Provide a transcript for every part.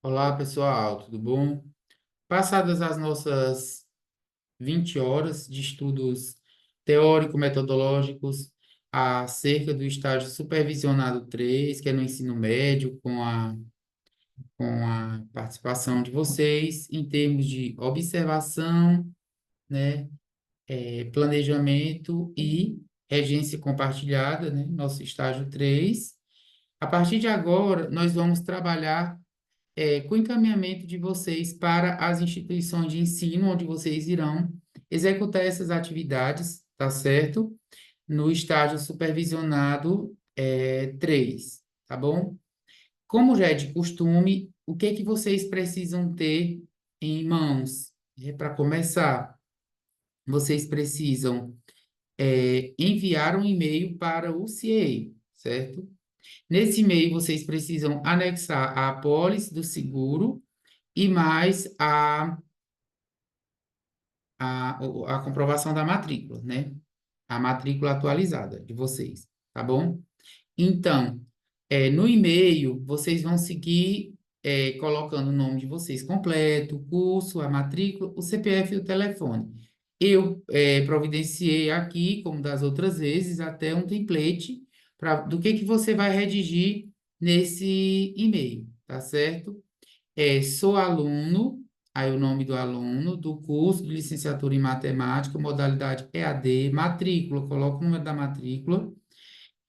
Olá, pessoal, tudo bom? Passadas as nossas 20 horas de estudos teórico-metodológicos acerca do estágio supervisionado 3, que é no ensino médio, com a participação de vocês, em termos de observação, né, planejamento e regência compartilhada, né, nosso estágio 3. A partir de agora, nós vamos trabalhar com o encaminhamento de vocês para as instituições de ensino, onde vocês irão executar essas atividades, tá certo? No estágio supervisionado 3, tá bom? Como já é de costume, o que é que vocês precisam ter em mãos? Para começar, vocês precisam enviar um e-mail para o CIEI, certo? Nesse e-mail, vocês precisam anexar a apólice do seguro e mais a comprovação da matrícula, né? A matrícula atualizada de vocês, tá bom? Então, no e-mail, vocês vão seguir colocando o nome de vocês completo, o curso, a matrícula, o CPF e o telefone. Eu providenciei aqui, como das outras vezes, até um template do que você vai redigir nesse e-mail, tá certo? Sou aluno, aí o nome do aluno, do curso de licenciatura em matemática, modalidade EAD, matrícula, coloca o número da matrícula,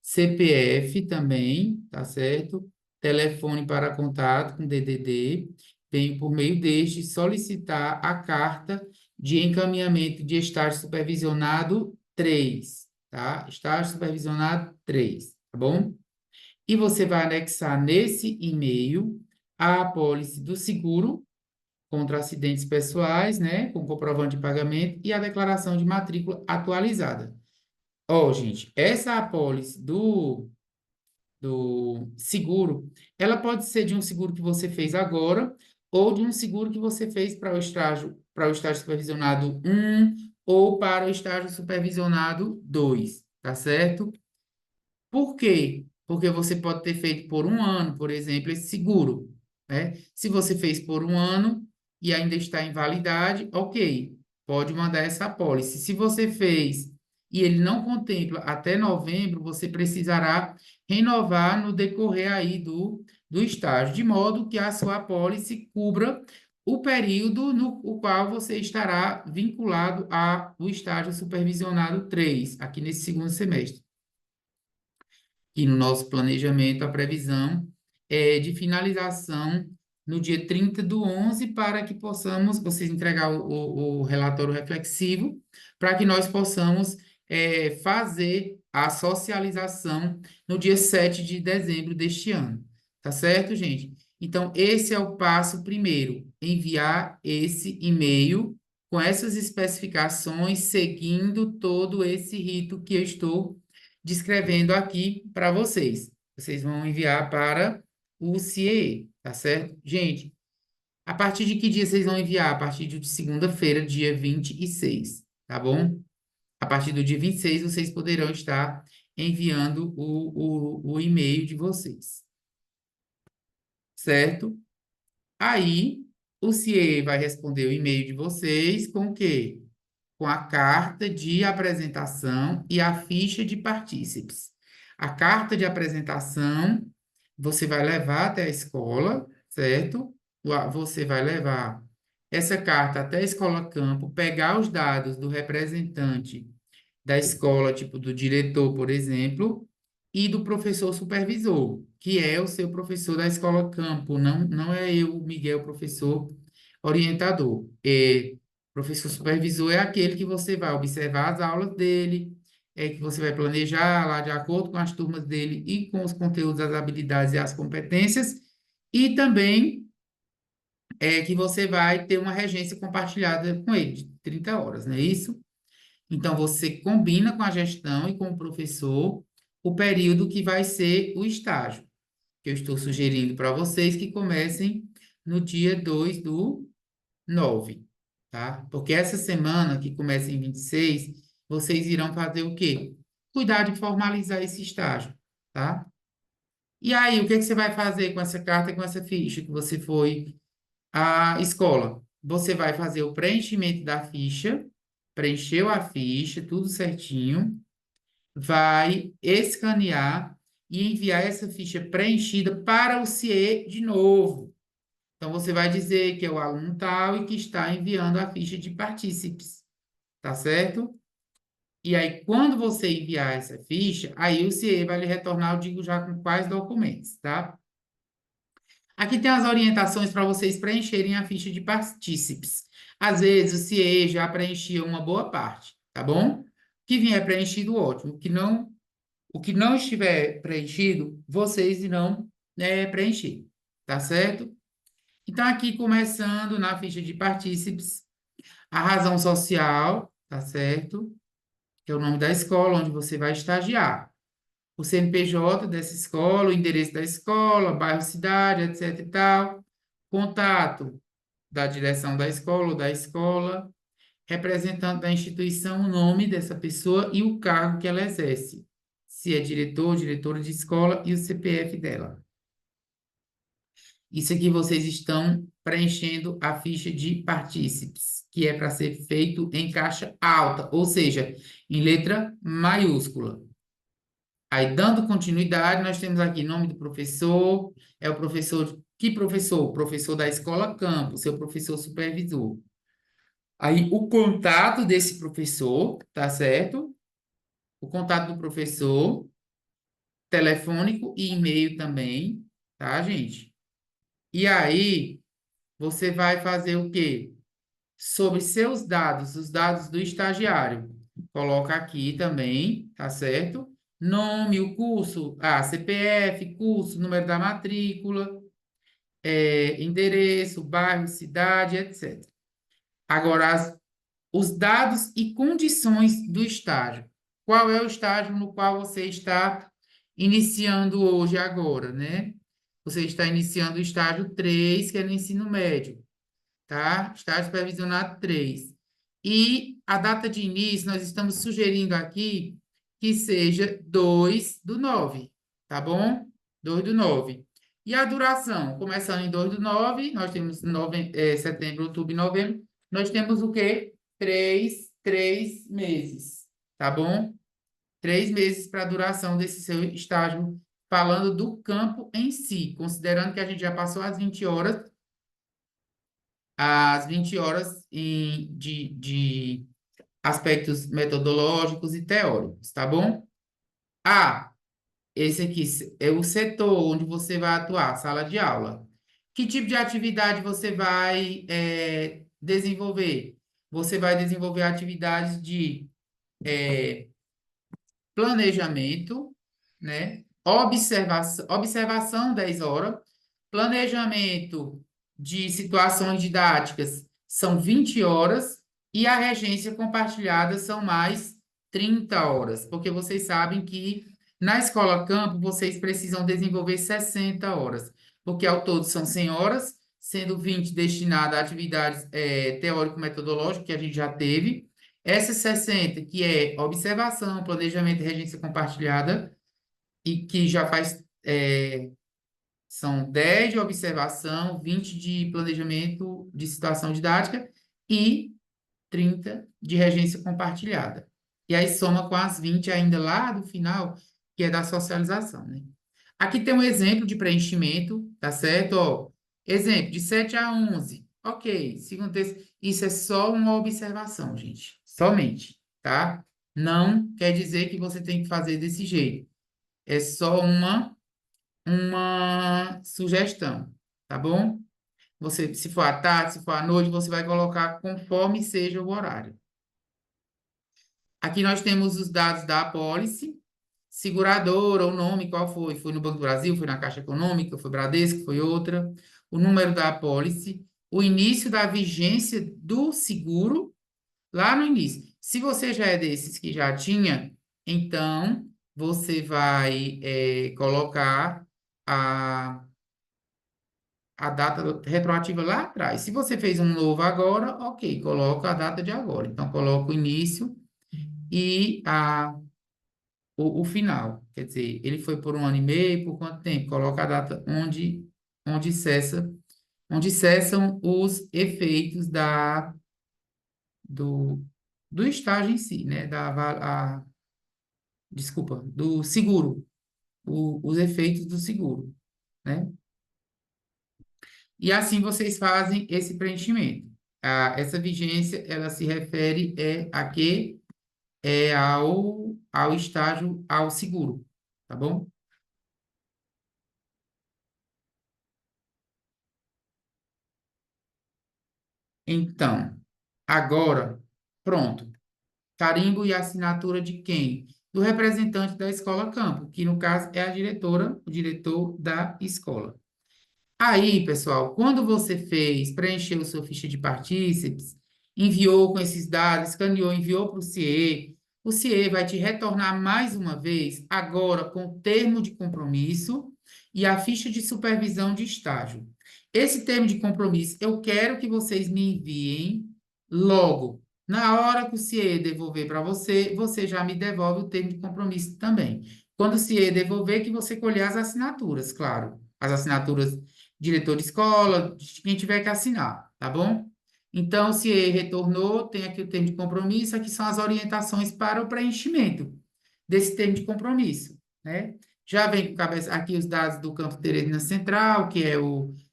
CPF também, tá certo? Telefone para contato com DDD. Venho por meio deste solicitar a carta de encaminhamento de estágio supervisionado 3, tá? Estágio supervisionado 3, tá bom? E você vai anexar nesse e-mail a apólice do seguro contra acidentes pessoais, né, com comprovante de pagamento e a declaração de matrícula atualizada. Ó, gente, essa apólice do seguro, ela pode ser de um seguro que você fez agora ou de um seguro que você fez para o estágio supervisionado 1 ou para o estágio supervisionado 2, tá certo? Por quê? Porque você pode ter feito por um ano, por exemplo, esse seguro, né? Se você fez por um ano e ainda está em validade, ok, pode mandar essa apólice. Se você fez e ele não contempla até novembro, você precisará renovar no decorrer aí do estágio, de modo que a sua apólice cubra o período no o qual você estará vinculado ao estágio supervisionado 3 aqui nesse segundo semestre. E no nosso planejamento, a previsão é de finalização no dia 30 do 11 para que possamos, vocês entregar o relatório reflexivo, para que nós possamos fazer a socialização no dia 7 de dezembro deste ano. Tá certo, gente? Então, esse é o passo primeiro, enviar esse e-mail com essas especificações, seguindo todo esse rito que eu estou descrevendo aqui para vocês. Vocês vão enviar para o CIE, tá certo? Gente, a partir de que dia vocês vão enviar? A partir de segunda-feira, dia 26, tá bom? A partir do dia 26, vocês poderão estar enviando o e-mail de vocês, certo? Aí, o CIE vai responder o e-mail de vocês com o quê? Com a carta de apresentação e a ficha de partícipes. A carta de apresentação você vai levar até a escola, certo? Você vai levar essa carta até a escola campo, pegar os dados do representante da escola, tipo do diretor, por exemplo, e do professor supervisor, que é o seu professor da escola campo, não é eu, Miguel, professor orientador. Professor supervisor é aquele que você vai observar as aulas dele, que você vai planejar lá de acordo com as turmas dele e com os conteúdos, as habilidades e as competências, e também que você vai ter uma regência compartilhada com ele de 30 horas, não é isso? Então, você combina com a gestão e com o professor o período que vai ser o estágio, que eu estou sugerindo para vocês que comecem no dia 2 do 9, tá? Porque essa semana, que começa em 26, vocês irão fazer o quê? Cuidar de formalizar esse estágio, tá? E aí, o que que você vai fazer com essa carta e com essa ficha que você foi à escola? Você vai fazer o preenchimento da ficha, preencheu a ficha, tudo certinho, vai escanear e enviar essa ficha preenchida para o CIE de novo. Então, você vai dizer que é o aluno tal e que está enviando a ficha de partícipes, tá certo? E aí, quando você enviar essa ficha, aí o CIE vai lhe retornar, eu digo já com quais documentos, tá? Aqui tem as orientações para vocês preencherem a ficha de partícipes. Às vezes, o CIE já preenchia uma boa parte, tá bom? O que vier preenchido, ótimo. O que não estiver preenchido, vocês irão, preencher, tá certo? Então, aqui começando na ficha de partícipes, a razão social, tá certo? Que é o nome da escola onde você vai estagiar. O CNPJ dessa escola, o endereço da escola, bairro, cidade, etc e tal. Contato da direção da escola ou da escola, representante da instituição, o nome dessa pessoa e o cargo que ela exerce. Se é diretor, diretora de escola e o CPF dela. Isso aqui vocês estão preenchendo a ficha de partícipes, que é para ser feito em caixa alta, ou seja, em letra maiúscula. Aí, dando continuidade, nós temos aqui nome do professor, é o professor, que professor? Professor da escola campus, seu professor supervisor. Aí, o contato desse professor, tá certo? O contato do professor, telefônico e e-mail também, tá, gente? E aí, você vai fazer o quê? Sobre seus dados, os dados do estagiário. Coloca aqui também, tá certo? Nome, o curso, CPF, curso, número da matrícula, endereço, bairro, cidade, etc. Agora, os dados e condições do estágio. Qual é o estágio no qual você está iniciando hoje, agora, né? Você está iniciando o estágio 3, que é no ensino médio, tá? Estágio supervisionado 3. E a data de início, nós estamos sugerindo aqui que seja 2/9, tá bom? 2/9. E a duração, começando em 2/9, nós temos setembro, outubro e novembro, nós temos o quê? Três meses, tá bom? 3 meses para a duração desse seu estágio, falando do campo em si, considerando que a gente já passou as 20 horas de aspectos metodológicos e teóricos, tá bom? Ah, esse aqui é o setor onde você vai atuar, sala de aula. Que tipo de atividade você vai desenvolver? Você vai desenvolver atividades de planejamento, né? Observação 10 horas, planejamento de situações didáticas são 20 horas e a regência compartilhada são mais 30 horas, porque vocês sabem que na escola campo vocês precisam desenvolver 60 horas, porque ao todo são 100 horas, sendo 20 destinadas a atividades teórico-metodológicas, que a gente já teve, essas 60, que é observação, planejamento e regência compartilhada, e que já faz, são 10 de observação, 20 de planejamento de situação didática e 30 de regência compartilhada. E aí soma com as 20 ainda lá do final, que é da socialização, né? Aqui tem um exemplo de preenchimento, tá certo? Ó, exemplo, de 7 a 11. Ok, segundo texto. Isso é só uma observação, gente. Somente, tá? Não quer dizer que você tem que fazer desse jeito. É só uma sugestão, tá bom? Você, se for à tarde, se for à noite, você vai colocar conforme seja o horário. Aqui nós temos os dados da apólice, seguradora, o nome, qual foi? Foi no Banco do Brasil, foi na Caixa Econômica, foi Bradesco, foi outra. O número da apólice, o início da vigência do seguro, lá no início. Se você já é desses que já tinha, então você vai colocar a data retroativa lá atrás. Se você fez um novo agora, ok, coloca a data de agora. Então, coloca o início e o final. Quer dizer, ele foi por 1 ano e meio, por quanto tempo? Coloca a data onde cessa, onde cessam os efeitos do, do estágio em si, né? Desculpa, do seguro, os efeitos do seguro, né? E assim vocês fazem esse preenchimento. Essa vigência, ela se refere a quê? Ao estágio, ao seguro, tá bom? Então, agora, pronto. Carimbo e assinatura de quem? Do representante da escola campo, que no caso é a diretora, o diretor da escola. Aí, pessoal, quando você fez, preencheu sua ficha de partícipes, enviou com esses dados, escaneou, enviou para o CIE vai te retornar mais uma vez, agora com o termo de compromisso e a ficha de supervisão de estágio. Esse termo de compromisso, eu quero que vocês me enviem logo. Na hora que o CIE devolver para você, você já me devolve o termo de compromisso também. Quando o CIE devolver, que você colher as assinaturas, claro. As assinaturas diretor de escola, de quem tiver que assinar, tá bom? Então, se ele retornou, tem aqui o termo de compromisso, aqui são as orientações para o preenchimento desse termo de compromisso, né? Já vem com cabeça aqui os dados do Campo Teresina Central, que é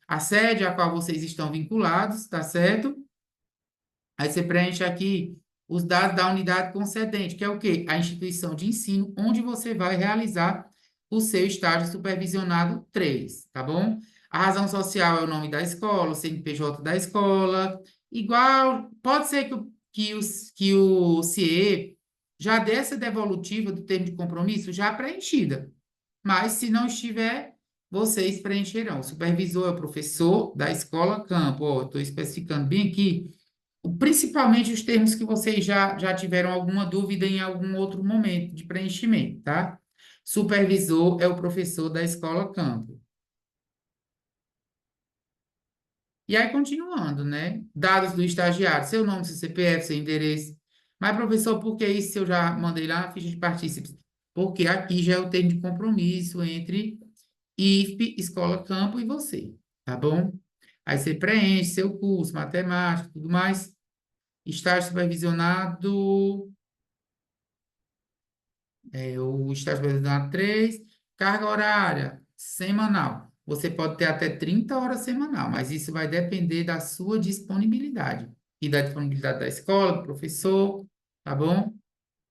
a sede a qual vocês estão vinculados, tá certo? Aí você preenche aqui os dados da unidade concedente, que é o quê? A instituição de ensino onde você vai realizar o seu estágio supervisionado 3, tá bom? A razão social é o nome da escola, o CNPJ da escola, igual, pode ser que o CIE já dê essa devolutiva do termo de compromisso já preenchida, mas se não estiver, vocês preencherão. O supervisor é o professor da escola campo, ó, estou especificando bem aqui, principalmente os termos que vocês já tiveram alguma dúvida em algum outro momento de preenchimento, tá? Supervisor é o professor da escola campo. E aí, continuando, né? Dados do estagiário, seu nome, seu CPF, seu endereço. Mas, professor, por que isso eu já mandei lá na ficha de partícipes? Porque aqui já é o termo de compromisso entre IFP, Escola Campo e você, tá bom? Aí você preenche seu curso, matemática, tudo mais. Estágio supervisionado, o estágio supervisionado 3, carga horária semanal. Você pode ter até 30 horas semanal, mas isso vai depender da sua disponibilidade e da disponibilidade da escola, do professor, tá bom?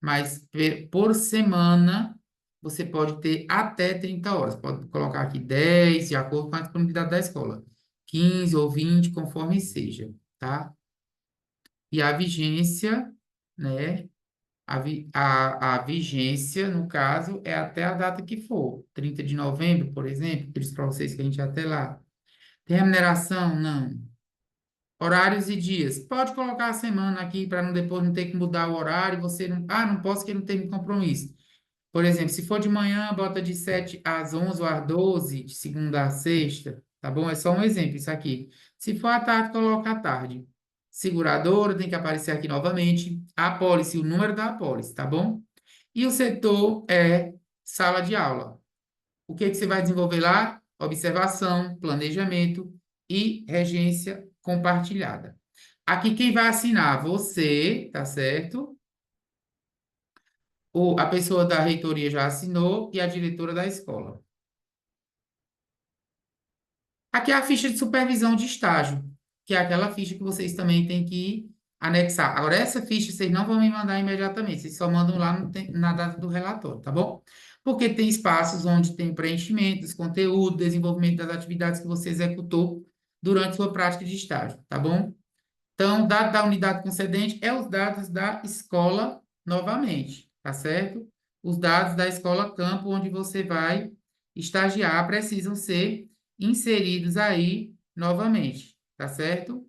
Mas por semana, você pode ter até 30 horas. Pode colocar aqui 10, de acordo com a disponibilidade da escola. 15 ou 20, conforme seja, tá? E a vigência, né? A vigência, no caso, é até a data que for. 30 de novembro, por exemplo, disse para vocês que a gente ia até lá. Tem remuneração? Não. Horários e dias. Pode colocar a semana aqui para não depois não ter que mudar o horário. Você não. Ah, não posso que não tem compromisso. Por exemplo, se for de manhã, bota de 7 às 11 ou às 12, de segunda a sexta, tá bom? É só um exemplo isso aqui. Se for à tarde, coloca à tarde. Seguradora, tem que aparecer aqui novamente. A apólice, o número da apólice, tá bom? E o setor é sala de aula. O que que você vai desenvolver lá? Observação, planejamento e regência compartilhada. Aqui quem vai assinar? Você, tá certo? A pessoa da reitoria já assinou e a diretora da escola. Aqui é a ficha de supervisão de estágio, que é aquela ficha que vocês também têm que anexar. Agora, essa ficha vocês não vão me mandar imediatamente, vocês só mandam lá na data do relatório, tá bom? Porque tem espaços onde tem preenchimento dos conteúdos, desenvolvimento das atividades que você executou durante sua prática de estágio, tá bom? Então, dado da unidade concedente é os dados da escola novamente, tá certo? Os dados da escola campo onde você vai estagiar precisam ser inseridos aí novamente, tá certo?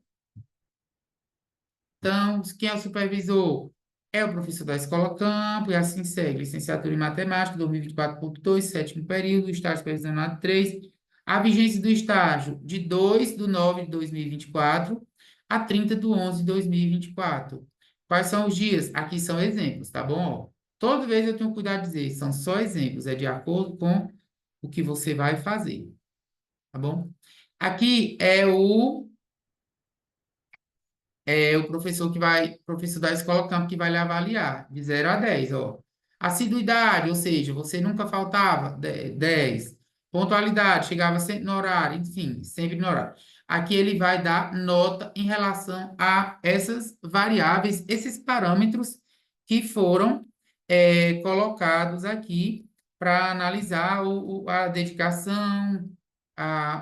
Então, quem é o supervisor? É o professor da escola campo, e assim segue. Licenciatura em Matemática, 2024.2, sétimo período, estágio supervisionado 3. A vigência do estágio, de 2/9/2024 a 30/11/2024. Quais são os dias? Aqui são exemplos, tá bom? Toda vez eu tenho cuidado de dizer, são só exemplos, é de acordo com o que você vai fazer, tá bom? Aqui é o professor da escola campo que vai lhe avaliar, de 0 a 10, ó. Assiduidade, ou seja, você nunca faltava, 10. Pontualidade, chegava sempre no horário, enfim, sempre no horário. Aqui ele vai dar nota em relação a essas variáveis, esses parâmetros que foram colocados aqui para analisar a dedicação,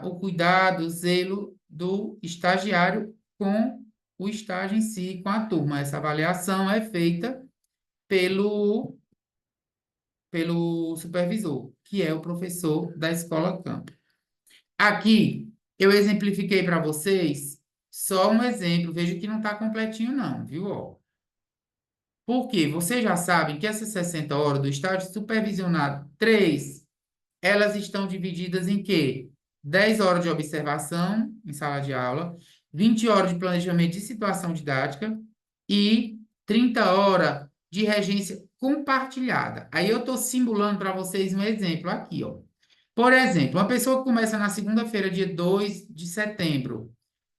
o cuidado, o zelo do estagiário com o estágio em si com a turma. Essa avaliação é feita pelo supervisor, que é o professor da escola campo. Aqui, eu exemplifiquei para vocês só um exemplo. Veja que não está completinho não, viu? Ó. Porque vocês já sabem que essas 60 horas do estágio supervisionado 3 elas estão divididas em quê? 10 horas de observação em sala de aula, 20 horas de planejamento de situação didática e 30 horas de regência compartilhada. Aí eu estou simulando para vocês um exemplo aqui, ó. Por exemplo, uma pessoa que começa na segunda-feira, dia 2 de setembro.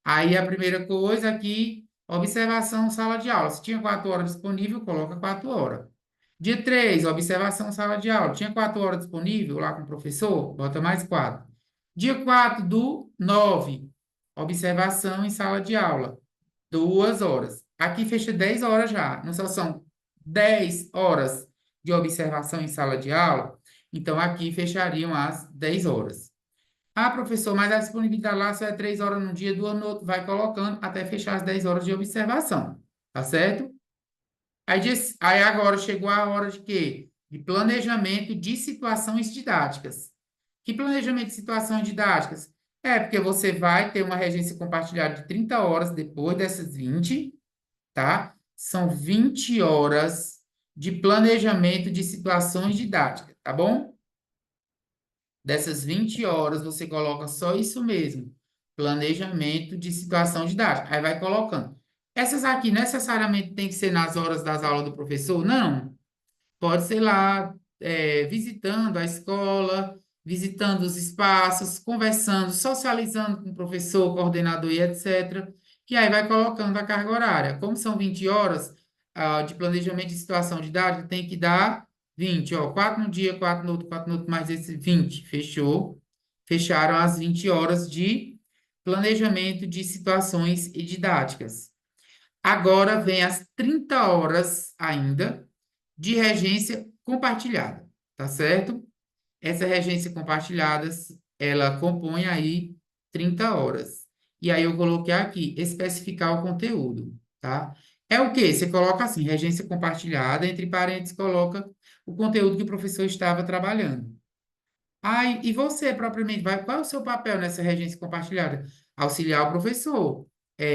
Aí a primeira coisa aqui, observação sala de aula. Se tinha 4 horas disponível, coloca 4 horas. Dia 3, observação sala de aula. Tinha 4 horas disponível lá com o professor? Bota mais 4. Dia 4 do 9, observação em sala de aula. 2 horas. Aqui fecha 10 horas já. Não são 10 horas de observação em sala de aula? Então, aqui fechariam as 10 horas. Ah, professor, mas a disponibilidade lá só é 3 horas num dia, 2 no outro. Vai colocando até fechar as 10 horas de observação. Tá certo? Aí agora chegou a hora de quê? De planejamento de situações didáticas. Que planejamento de situações didáticas? É porque você vai ter uma regência compartilhada de 30 horas depois dessas 20, tá? São 20 horas de planejamento de situações didáticas, tá bom? Dessas 20 horas, você coloca só isso mesmo, planejamento de situação didática. Aí vai colocando. Essas aqui necessariamente tem que ser nas horas das aulas do professor? Não. Pode ser lá, visitando a escola, visitando os espaços, conversando, socializando com o professor, coordenador e etc. Que aí vai colocando a carga horária. Como são 20 horas, de planejamento de situação didática, tem que dar 20, ó, 4 no dia, 4 no outro, 4 no outro, mais esse 20. Fechou? Fecharam as 20 horas de planejamento de situações e didáticas. Agora vem as 30 horas ainda de regência compartilhada, tá certo? Essa regência compartilhada, ela compõe aí 30 horas. E aí eu coloquei aqui, especificar o conteúdo, tá? É o quê? Você coloca assim, regência compartilhada, entre parênteses, coloca o conteúdo que o professor estava trabalhando. Ah, e você, propriamente, qual é o seu papel nessa regência compartilhada? Auxiliar o professor,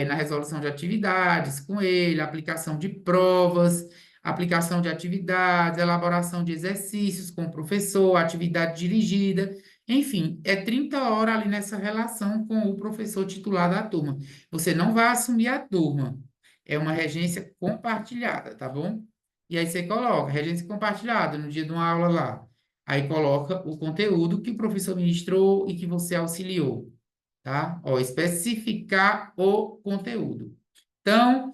na resolução de atividades com ele, aplicação de provas, aplicação de atividades, elaboração de exercícios com o professor, atividade dirigida, enfim, é 30 horas ali nessa relação com o professor titular da turma. Você não vai assumir a turma, é uma regência compartilhada, tá bom? E aí você coloca regência compartilhada no dia de uma aula lá. Aí coloca o conteúdo que o professor ministrou e que você auxiliou, tá? Ó, especificar o conteúdo. Então,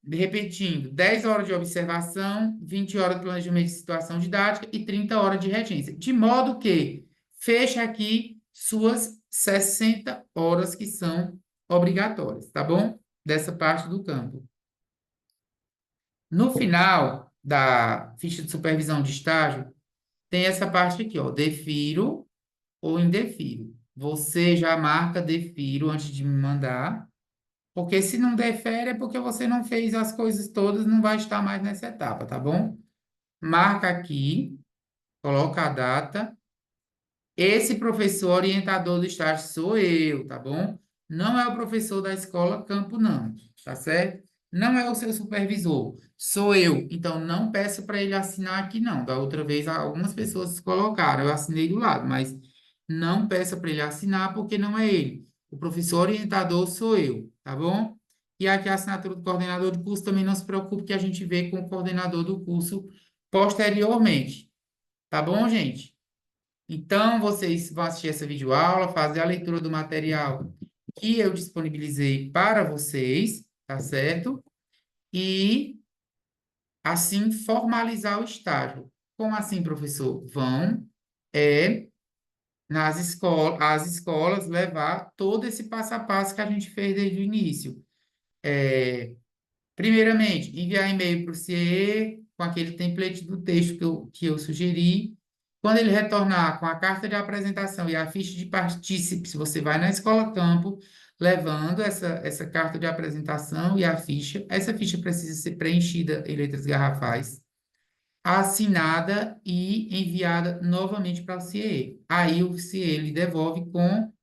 repetindo, 10 horas de observação, 20 horas de planejamento de situação didática e 30 horas de regência. De modo que fecha aqui suas 60 horas que são obrigatórias, tá bom? Dessa parte do campo. No final da ficha de supervisão de estágio, tem essa parte aqui, ó, defiro ou indefiro. Você já marca defiro antes de me mandar, porque se não defere é porque você não fez as coisas todas, não vai estar mais nessa etapa, tá bom? Marca aqui, coloca a data. Esse professor orientador do estágio sou eu, tá bom? Não é o professor da escola campo, não, tá certo? Não é o seu supervisor, sou eu. Então, não peço para ele assinar aqui, não. Da outra vez, algumas pessoas colocaram, eu assinei do lado, mas não peça para ele assinar porque não é ele. O professor orientador sou eu, tá bom? E aqui a assinatura do coordenador do curso também não se preocupe que a gente vê com o coordenador do curso posteriormente. Tá bom, gente? Então, vocês vão assistir essa videoaula, fazer a leitura do material que eu disponibilizei para vocês, tá certo? E, assim, formalizar o estágio. Como assim, professor? Vão, é, as escolas levar todo esse passo a passo que a gente fez desde o início. Primeiramente, enviar e-mail para o CIE com aquele template do texto que eu sugeri. Quando ele retornar com a carta de apresentação e a ficha de partícipe, você vai na Escola Campo levando essa carta de apresentação e a ficha. Essa ficha precisa ser preenchida em letras garrafais, assinada e enviada novamente para o CIE. Aí o CIE lhe devolve com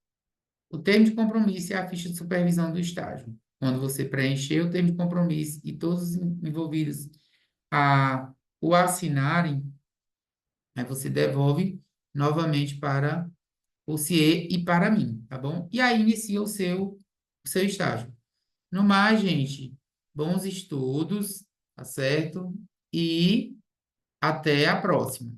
o termo de compromisso e a ficha de supervisão do estágio. Quando você preencher o termo de compromisso e todos os envolvidos o assinarem, aí você devolve novamente para o CIE e para mim, tá bom? E aí inicia o seu estágio. No mais, gente, bons estudos, tá certo? E até a próxima.